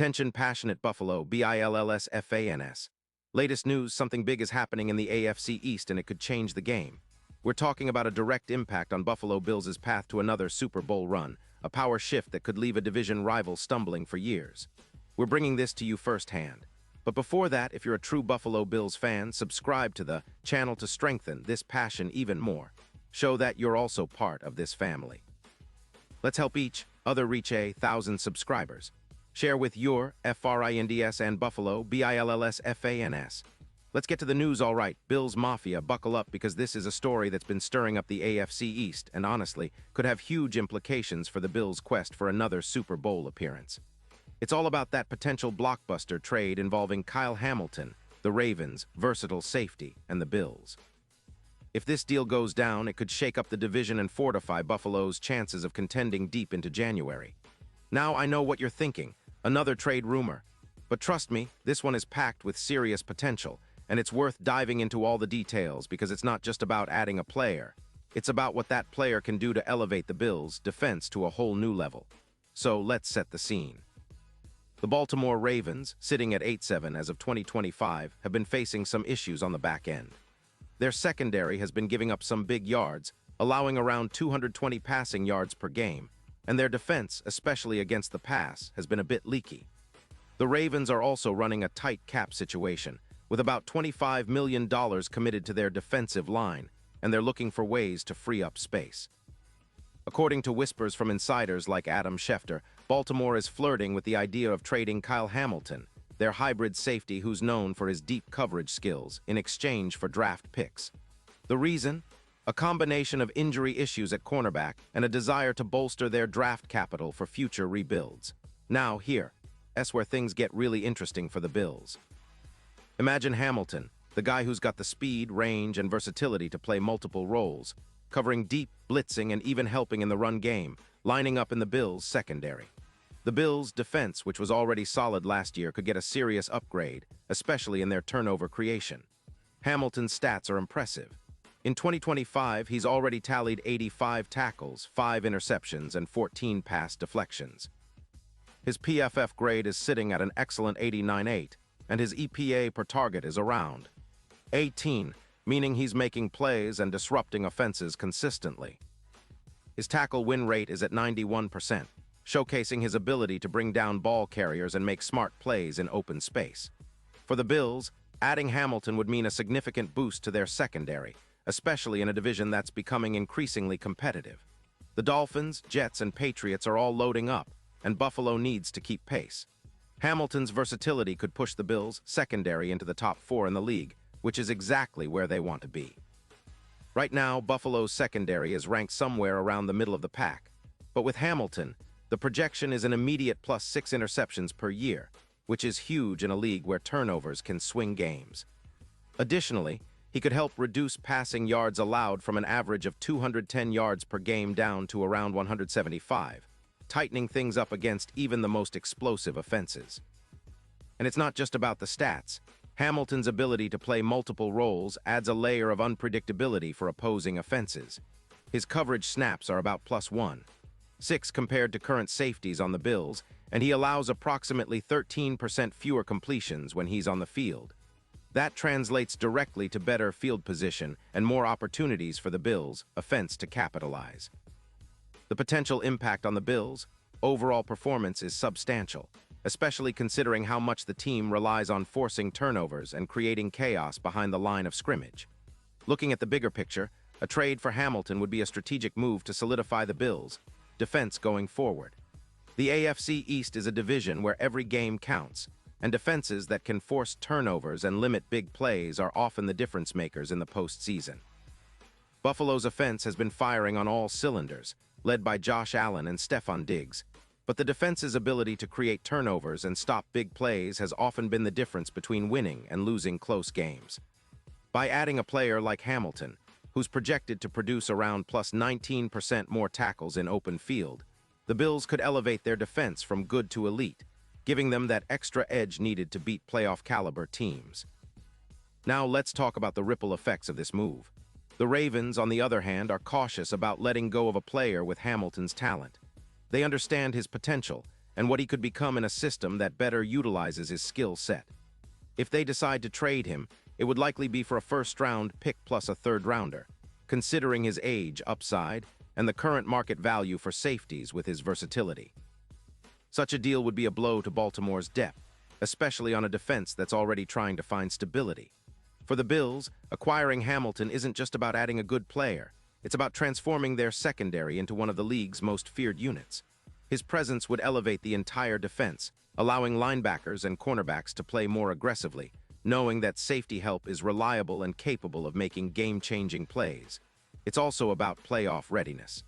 Attention passionate Buffalo, BILLSFANS. Latest news, something big is happening in the AFC East and it could change the game. We're talking about a direct impact on Buffalo Bills' path to another Super Bowl run, a power shift that could leave a division rival stumbling for years. We're bringing this to you firsthand. But before that, if you're a true Buffalo Bills fan, subscribe to the channel to strengthen this passion even more. Show that you're also part of this family. Let's help each other reach 1,000 subscribers. Share with your FRINDS and Buffalo, BILLSFANS. Let's get to the news, all right. Bills Mafia, buckle up because this is a story that's been stirring up the AFC East and honestly could have huge implications for the Bills' quest for another Super Bowl appearance. It's all about that potential blockbuster trade involving Kyle Hamilton, the Ravens, versatile safety, and the Bills. If this deal goes down, it could shake up the division and fortify Buffalo's chances of contending deep into January. Now I know what you're thinking. Another trade rumor. But trust me, this one is packed with serious potential, and it's worth diving into all the details because it's not just about adding a player. It's about what that player can do to elevate the Bills' defense to a whole new level. So let's set the scene. The Baltimore Ravens, sitting at 8-7 as of 2025, have been facing some issues on the back end. Their secondary has been giving up some big yards, allowing around 220 passing yards per game, and their defense, especially against the pass, has been a bit leaky. The Ravens are also running a tight cap situation, with about $25 million committed to their defensive line, and they're looking for ways to free up space. According to whispers from insiders like Adam Schefter, Baltimore is flirting with the idea of trading Kyle Hamilton, their hybrid safety who's known for his deep coverage skills, in exchange for draft picks. The reason? A combination of injury issues at cornerback and a desire to bolster their draft capital for future rebuilds. Now here's where things get really interesting for the Bills. Imagine Hamilton, the guy who's got the speed, range, and versatility to play multiple roles, covering deep, blitzing, and even helping in the run game, lining up in the Bills' secondary. The Bills' defense, which was already solid last year, could get a serious upgrade, especially in their turnover creation. Hamilton's stats are impressive. In 2025, he's already tallied 85 tackles, 5 interceptions, and 14 pass deflections. His PFF grade is sitting at an excellent 89.8, and his EPA per target is around 18, meaning he's making plays and disrupting offenses consistently. His tackle win rate is at 91%, showcasing his ability to bring down ball carriers and make smart plays in open space. For the Bills, adding Hamilton would mean a significant boost to their secondary, especially in a division that's becoming increasingly competitive. The Dolphins, Jets, and Patriots are all loading up, and Buffalo needs to keep pace. Hamilton's versatility could push the Bills' secondary into the top 4 in the league, which is exactly where they want to be. Right now, Buffalo's secondary is ranked somewhere around the middle of the pack, but with Hamilton, the projection is an immediate +6 interceptions per year, which is huge in a league where turnovers can swing games. Additionally, he could help reduce passing yards allowed from an average of 210 yards per game down to around 175, tightening things up against even the most explosive offenses. And it's not just about the stats. Hamilton's ability to play multiple roles adds a layer of unpredictability for opposing offenses. His coverage snaps are about +1.6 compared to current safeties on the Bills, and he allows approximately 13% fewer completions when he's on the field. That translates directly to better field position and more opportunities for the Bills' offense to capitalize. The potential impact on the Bills' overall performance is substantial, especially considering how much the team relies on forcing turnovers and creating chaos behind the line of scrimmage. Looking at the bigger picture, a trade for Hamilton would be a strategic move to solidify the Bills' defense going forward. The AFC East is a division where every game counts, and defenses that can force turnovers and limit big plays are often the difference makers in the postseason. Buffalo's offense has been firing on all cylinders, led by Josh Allen and Stephon Diggs, but the defense's ability to create turnovers and stop big plays has often been the difference between winning and losing close games. By adding a player like Hamilton, who's projected to produce around +19% more tackles in open field, the Bills could elevate their defense from good to elite, giving them that extra edge needed to beat playoff-caliber teams. Now let's talk about the ripple effects of this move. The Ravens, on the other hand, are cautious about letting go of a player with Hamilton's talent. They understand his potential and what he could become in a system that better utilizes his skill set. If they decide to trade him, it would likely be for a first-round pick plus a third-rounder, considering his age, upside, and the current market value for safeties with his versatility. Such a deal would be a blow to Baltimore's depth, especially on a defense that's already trying to find stability. For the Bills, acquiring Hamilton isn't just about adding a good player. It's about transforming their secondary into one of the league's most feared units. His presence would elevate the entire defense, allowing linebackers and cornerbacks to play more aggressively, knowing that safety help is reliable and capable of making game-changing plays. It's also about playoff readiness.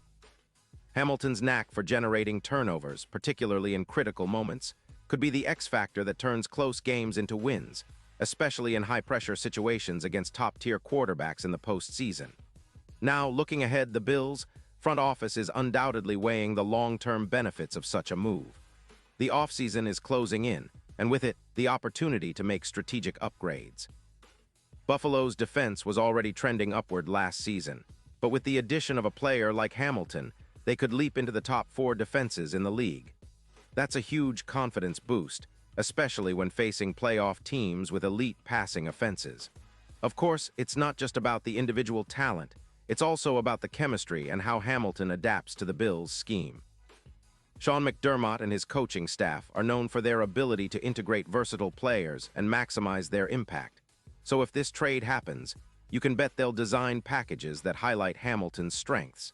Hamilton's knack for generating turnovers, particularly in critical moments, could be the X factor that turns close games into wins, especially in high-pressure situations against top-tier quarterbacks in the postseason. Now, looking ahead, the Bills' front office is undoubtedly weighing the long-term benefits of such a move. The offseason is closing in, and with it, the opportunity to make strategic upgrades. Buffalo's defense was already trending upward last season, but with the addition of a player like Hamilton, they could leap into the top 4 defenses in the league. That's a huge confidence boost, especially when facing playoff teams with elite passing offenses. Of course, it's not just about the individual talent, it's also about the chemistry and how Hamilton adapts to the Bills' scheme. Sean McDermott and his coaching staff are known for their ability to integrate versatile players and maximize their impact. So if this trade happens, you can bet they'll design packages that highlight Hamilton's strengths.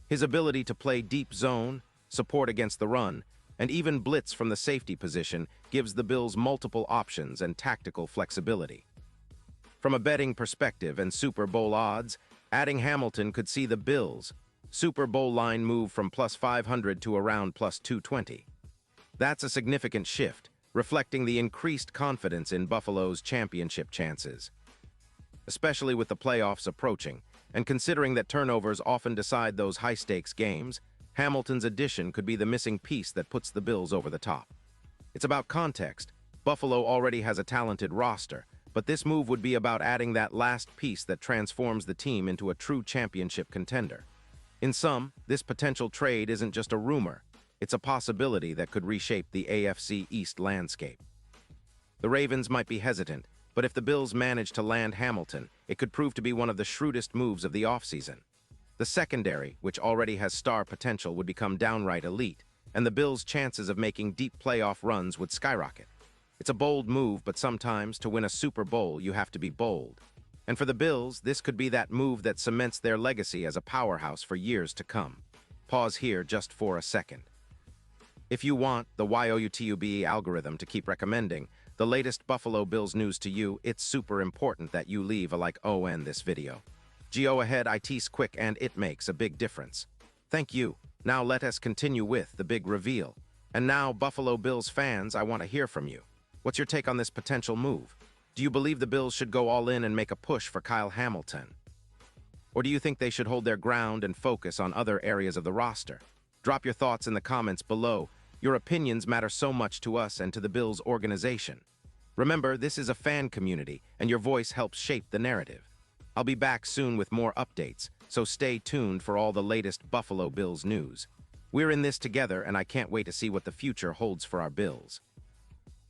His ability to play deep zone, support against the run, and even blitz from the safety position gives the Bills multiple options and tactical flexibility. From a betting perspective and Super Bowl odds, adding Hamilton could see the Bills' Super Bowl line move from plus 500 to around plus 220. That's a significant shift, reflecting the increased confidence in Buffalo's championship chances. Especially with the playoffs approaching, and considering that turnovers often decide those high-stakes games, Hamilton's addition could be the missing piece that puts the Bills over the top. It's about context. Buffalo already has a talented roster, but this move would be about adding that last piece that transforms the team into a true championship contender. In sum, this potential trade isn't just a rumor, it's a possibility that could reshape the AFC East landscape. The Ravens might be hesitant, but if the Bills manage to land Hamilton, it could prove to be one of the shrewdest moves of the offseason. The secondary, which already has star potential, would become downright elite, and the Bills' chances of making deep playoff runs would skyrocket. It's a bold move, but sometimes to win a Super Bowl, you have to be bold. And for the Bills, this could be that move that cements their legacy as a powerhouse for years to come. Pause here just for a second. If you want the YouTube algorithm to keep recommending the latest Buffalo Bills news to you, it's super important that you leave a like on this video. Go ahead, it's quick and it makes a big difference. Thank you. Now let us continue with the big reveal. And now, Buffalo Bills fans, I want to hear from you. What's your take on this potential move? Do you believe the Bills should go all in and make a push for Kyle Hamilton? Or do you think they should hold their ground and focus on other areas of the roster? Drop your thoughts in the comments below. Your opinions matter so much to us and to the Bills organization. Remember, this is a fan community, and your voice helps shape the narrative. I'll be back soon with more updates, so stay tuned for all the latest Buffalo Bills news. We're in this together, and I can't wait to see what the future holds for our Bills.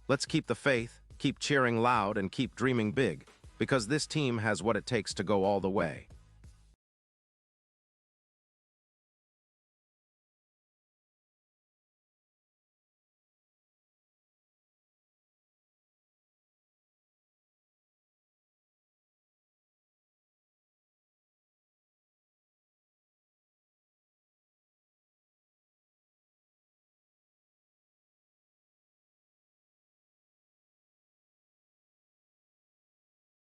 Let's keep the faith, keep cheering loud, and keep dreaming big, because this team has what it takes to go all the way.